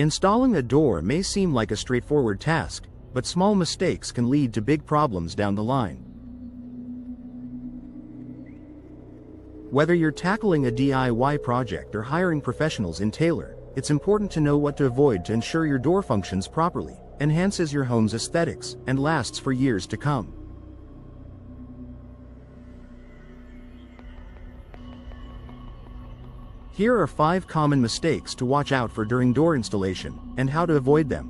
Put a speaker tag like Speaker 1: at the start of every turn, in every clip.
Speaker 1: Installing a door may seem like a straightforward task, but small mistakes can lead to big problems down the line. Whether you're tackling a DIY project or hiring professionals in Taylor, it's important to know what to avoid to ensure your door functions properly, enhances your home's aesthetics, and lasts for years to come. Here are 5 common mistakes to watch out for during door installation, and how to avoid them.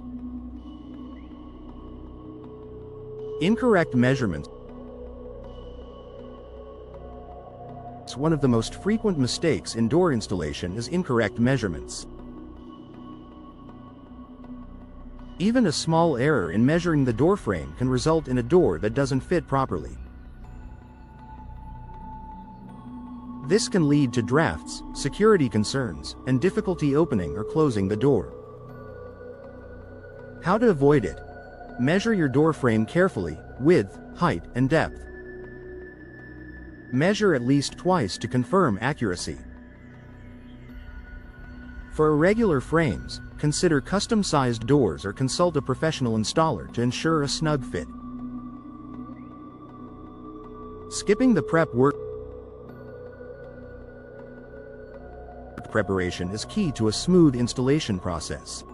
Speaker 1: Incorrect measurements. One of the most frequent mistakes in door installation is incorrect measurements. Even a small error in measuring the door frame can result in a door that doesn't fit properly. This can lead to drafts, security concerns, and difficulty opening or closing the door. How to avoid it? Measure your door frame carefully, width, height, and depth. Measure at least twice to confirm accuracy. For irregular frames, consider custom-sized doors or consult a professional installer to ensure a snug fit. Skipping the prep work. Preparation is key to a smooth installation process.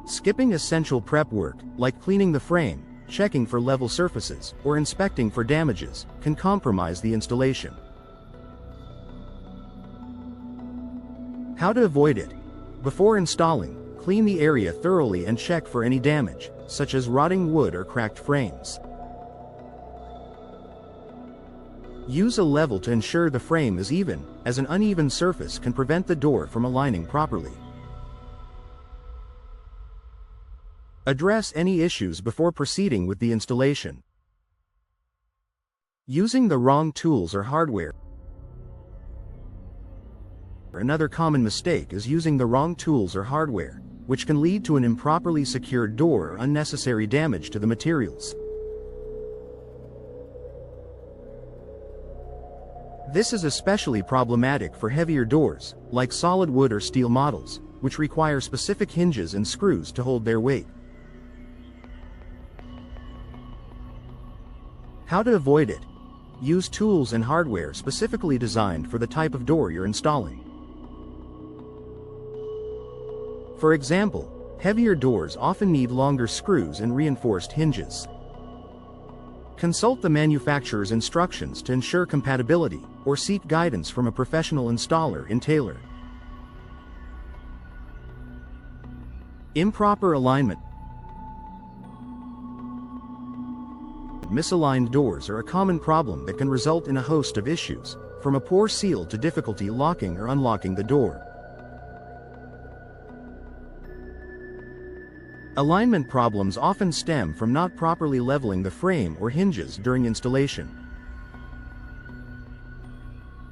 Speaker 1: Skipping essential prep work, like cleaning the frame, checking for level surfaces, or inspecting for damages, can compromise the installation. How to avoid it? Before installing, clean the area thoroughly and check for any damage, such as rotting wood or cracked frames. Use a level to ensure the frame is even, as an uneven surface can prevent the door from aligning properly. Address any issues before proceeding with the installation. Using the wrong tools or hardware. Another common mistake is using the wrong tools or hardware, which can lead to an improperly secured door or unnecessary damage to the materials. This is especially problematic for heavier doors, like solid wood or steel models, which require specific hinges and screws to hold their weight. How to avoid it? Use tools and hardware specifically designed for the type of door you're installing. For example, heavier doors often need longer screws and reinforced hinges. Consult the manufacturer's instructions to ensure compatibility, or seek guidance from a professional installer in Taylor. Improper alignment. Misaligned doors are a common problem that can result in a host of issues, from a poor seal to difficulty locking or unlocking the door. Alignment problems often stem from not properly leveling the frame or hinges during installation.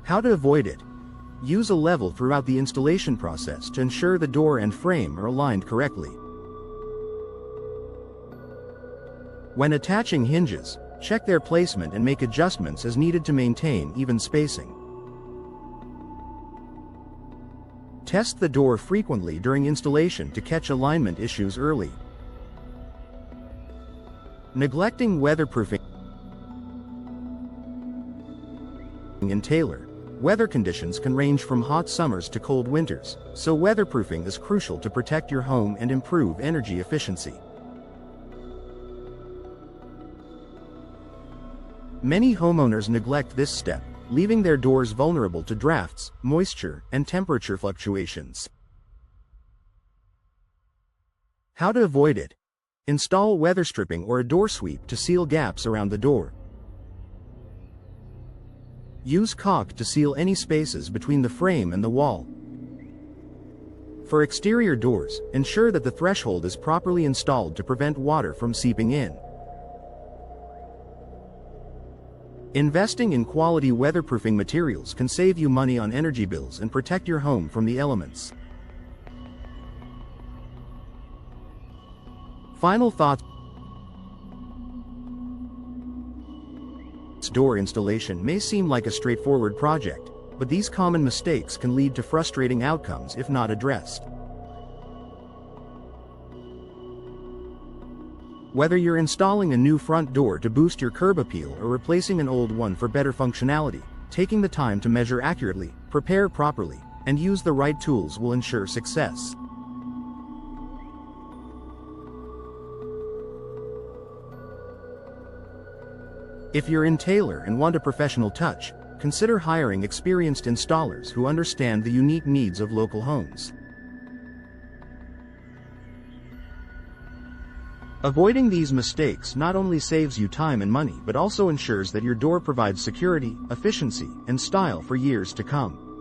Speaker 1: How to avoid it? Use a level throughout the installation process to ensure the door and frame are aligned correctly. When attaching hinges, check their placement and make adjustments as needed to maintain even spacing. Test the door frequently during installation to catch alignment issues early. Neglecting weatherproofing. In Taylor, weather conditions can range from hot summers to cold winters, so weatherproofing is crucial to protect your home and improve energy efficiency. Many homeowners neglect this step, leaving their doors vulnerable to drafts, moisture, and temperature fluctuations. How to avoid it? Install weather stripping or a door sweep to seal gaps around the door. Use caulk to seal any spaces between the frame and the wall. For exterior doors, ensure that the threshold is properly installed to prevent water from seeping in. Investing in quality weatherproofing materials can save you money on energy bills and protect your home from the elements. Final thoughts. Door installation may seem like a straightforward project, but these common mistakes can lead to frustrating outcomes if not addressed. Whether you're installing a new front door to boost your curb appeal or replacing an old one for better functionality, taking the time to measure accurately, prepare properly, and use the right tools will ensure success. If you're in Taylor and want a professional touch, consider hiring experienced installers who understand the unique needs of local homes. Avoiding these mistakes not only saves you time and money but also ensures that your door provides security, efficiency, and style for years to come.